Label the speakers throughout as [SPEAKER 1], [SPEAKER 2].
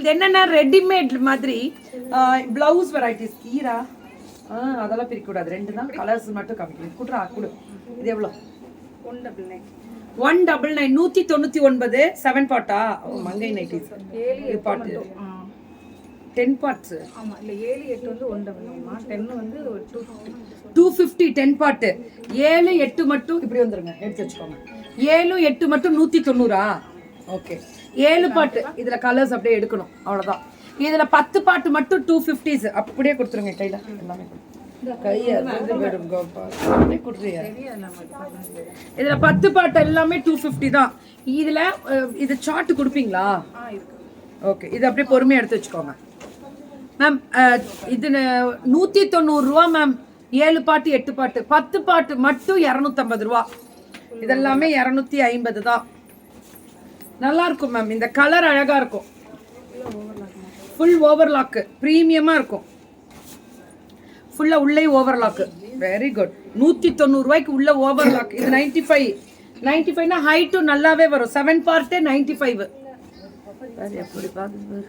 [SPEAKER 1] இது என்னன்னா ரெடிமேட் மாதிரி பிளவுஸ் வெரைட்டிஸ் ஈரா அதெல்லாம் பிரிக்க கூடாது. ரெண்டு தான் கலர்ஸ் மட்டும் காமிக்கணும். குடுறா குடு. இது எவ்வளோ? 199 199 7 பாட்டா? மங்கை நைட்டிஸ் 7 பாட்டு 10 பார்ட்ஸ்.
[SPEAKER 2] ஆமா இல்ல 7 8 வந்து 199 10 வந்து
[SPEAKER 1] 250 10 பாட்டு 7 8 மட்டும் இப்படி வந்துருங்க. எடுத்து வச்சுக்கோங்க. 7 8 மட்டும் 190. ஓகே 7 பாட்டு இதுல கலர்ஸ் அப்படியே எடுக்கணும் அவ்வளவுதான். இதுல 10 பாட்டு மட்டும் 250s அப்படியே கொடுத்துருங்க. கையில எல்லாமே இதுல 10 பாட்டு எல்லாமே 250 தான். இதுல இது சார்ட் கொடுப்பீங்களா? ஓகே இது அப்படியே பொறுமையா எடுத்து வச்சுக்கோங்க மேம். இது 190 ரூபா மேம். 7 பாட்டு 8 பாட்டு 10 பாட்டு மட்டும் 250 ரூபா. இதெல்லாமே 250 தான். நல்லா இருக்கும் மேம். இந்த கலர் அழகா இருக்கும். ஃபுல் ஓவர்லாக் பிரீமியமா இருக்கும். ஃபுல்லா உள்ளே ஓவர்லாக். Very good. 190 ரூபாய்க்கு உள்ள ஓவர்லாக். இது 95 ஹைட்டும் நல்லாவே வரும். 7 பார்ட்டே 95. எப்படி பாக்குது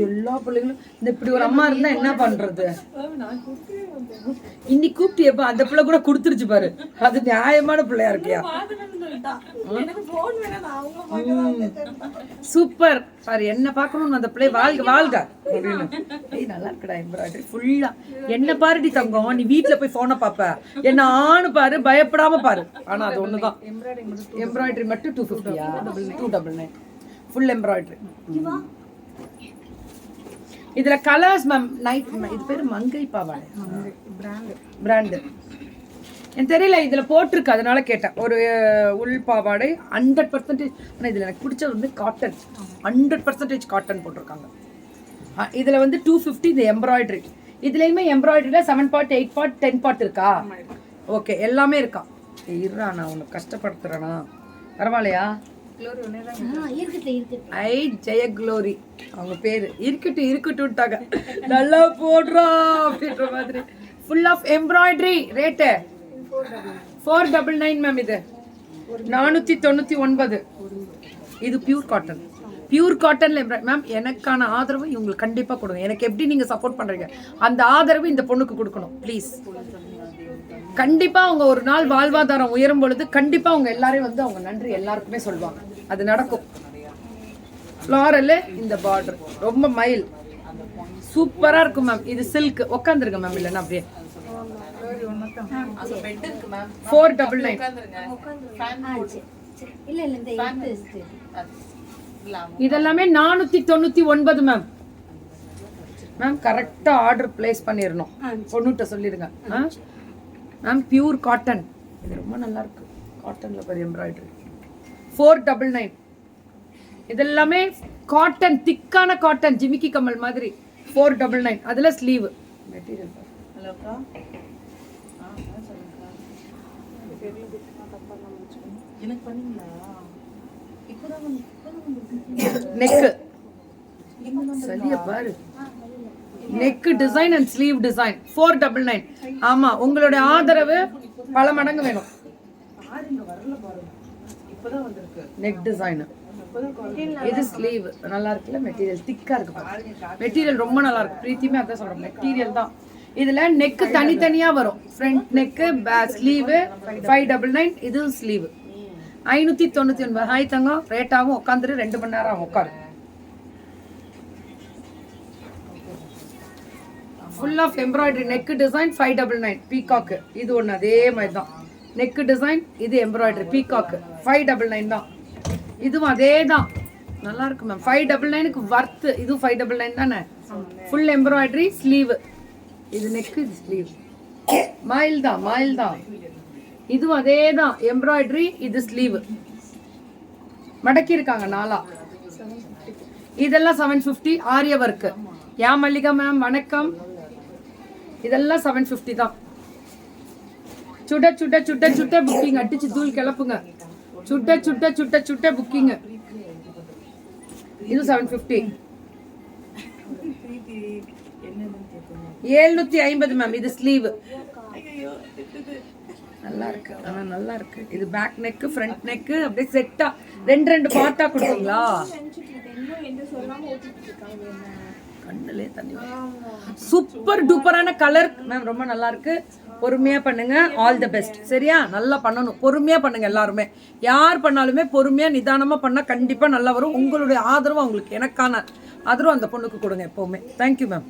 [SPEAKER 1] எல்லா பிள்ளைங்களும் இந்த இப்படி ஒரு அம்மா இருந்தா என்ன பண்றது? இன்னைக்கு கூப்பிட்டு அந்த பிள்ளை கூட கொடுத்துருச்சு பாரு. அது நியாயமான பிள்ளையா இருக்கியா? சூப்பர் பாரு. என்ன பாக்கணும் அந்த பிள்ளை வாழ்க வாழ்க அப்படின்னு. நல்லா இருக்குடா எம்ப்ராய்டரி ஃபுல்லா. என்ன பாருடி தங்கம், நீ வீட்டுல போய் போனை பாப்ப. என்ன ஆணு பாரு, பயப்படாம பாரு. ஆனா அது ஒண்ணுதான். எம்ப்ராய்டரி மட்டும் 250யா? 299 ஃபுல் எம்ப்ராய்டரி. இதுல கலர்ஸ் மேம். நைட் இது பேரு மங்கை பாவாடை பிராண்டு. எனக்கு தெரியல இதுல போட்டிருக்கு அதனால கேட்டேன். ஒரு உள் பாவாடை 100%. ஆனால் இதுல எனக்கு பிடிச்சது வந்து காட்டன். 100% காட்டன் போட்டிருக்காங்க. இதுல வந்து 250. இது எம்ப்ராய்டரி. இதுலயுமே எம்ப்ராய்டரியில 7 பார்ட் 8 பார்ட் 10 பார்ட் இருக்கா? ஓகே எல்லாமே இருக்கா? இருறா நான் உனக்கு கஷ்டப்படுத்துறேனா? பரவாயில்லையா? ஐ ஜெய குளோரி அவங்க பேரு. இருக்கட்டும் நல்லா போடுறா அப்படின்ற மாதிரி. Full of embroidery. Rate 499 ma'am. இது 499. இது பியூர் காட்டன். பியூர் காட்டன்ல மேம். எனக்கான ஆதரவு இவங்களுக்கு கண்டிப்பா கொடுங்க. எனக்கு எப்படி நீங்க சப்போர்ட் பண்றீங்க அந்த ஆதரவு இந்த பொண்ணுக்கு கொடுக்கணும் ப்ளீஸ். கண்டிப்பா அவங்க ஒரு நாள் வாழ்வாதாரம் உயரும் பொழுது கண்டிப்பா அவங்க எல்லாரையும் வந்து அவங்க நன்றி எல்லாருக்குமே சொல்லுவாங்க. அது நடக்கும். ஃப்ளாரல் இந்த பார்டர் ரொம்ப மைல் சூப்பரா இருக்கும் மேம். இது சில்க். உட்காந்துருங்க மேம். இல்லைன்னா அப்படியே 499. இதெல்லாமே 499 மேம். மேம் கரெக்டா ஆர்டர் பிளேஸ் பண்ணிடணும். பொண்ணுகிட்ட சொல்லிடுங்க மேம். Pure cotton. இது ரொம்ப நல்லா இருக்கு. காட்டன்ல பாரு எம்ப்ராய்டரி. 499. இதெல்லாமே காட்டன். திக்கான காட்டன். ஜிமிக்கி கமல் மாதிரி 499. அதுல ஸ்லீவ் மெட்டீரியல். நெக் சரியா பாரு. Neck design and sleeve design 499. ஆமா உங்களுடைய ஆதரவு பல மடங்கு வேணும். Neck design. இது ஸ்லீவ் நல்லா இருக்குல்ல. மெட்டீரியல் திக்கா இருக்கு. மெட்டீரியல் ரொம்ப நல்லா இருக்கு. பிரீத்தியுமே அதான் சொல்றேன். மெட்டீரியல் தான். இதுல நெக் தனித்தனியா வரும். Front neck sleeve 599. இது ஸ்லீவ் 599. ஹாய் தங்கம். ரேட் ஆகும். உட்காந்துரு 2 மணி நேரம் ஆகும். உட்காரு. Full of embroidery. Neck design 599. Peacock இது ஒன்று அதே மாதிரி தான். நெக் டிசைன் இது எம்ப்ராய்டரி பீகாக் 599 தான். இதுவும் அதே தான். நல்லா இருக்கு மேம். 599க்கு வர்த்து. இதுவும் 599 தானே. Full embroidery sleeve. இது நெக் இது ஸ்லீவ். மைல் தான். இதுவும் அதே தான். எம்ப்ராய்டரி இது ஸ்லீவ். மடக்கி இருக்காங்க நாளா. இதெல்லாம் 750. ஆரிய ஒர்க். யா மல்லிகா மேம் வணக்கம். இதெல்லாம் 750 தான். சுட சுட சுட்ட சுட்ட புக்கிங். அடிச்சு தூள் கிளப்புங்க. சுட்ட சுட்ட சுட்ட சுட்ட புக்கிங். இது 750. 750 மேம். இது ஸ்லீவ். நல்லா இருக்கு ஆனால் நல்லா இருக்கு. இது பேக் நெக்கு ஃப்ரண்ட் நெக்கு அப்படியே செட்டா ரெண்டு பார்ட்டா கொடுத்தீங்களா? கண்ணுலே தண்ணி. சூப்பர் டூப்பரான கலர் மேம், ரொம்ப நல்லா இருக்கு. பொறுமையா பண்ணுங்க. All the best. சரியா? நல்லா பண்ணணும். பொறுமையா பண்ணுங்க. எல்லாருமே யார் பண்ணாலுமே பொறுமையா நிதானமா பண்ணா கண்டிப்பா நல்லா வரும். உங்களுடைய ஆதரவு அவங்களுக்கு, எனக்கான ஆதரவு அந்த பொண்ணுக்கு கொடுங்க எப்பவுமே. Thank you ma'am.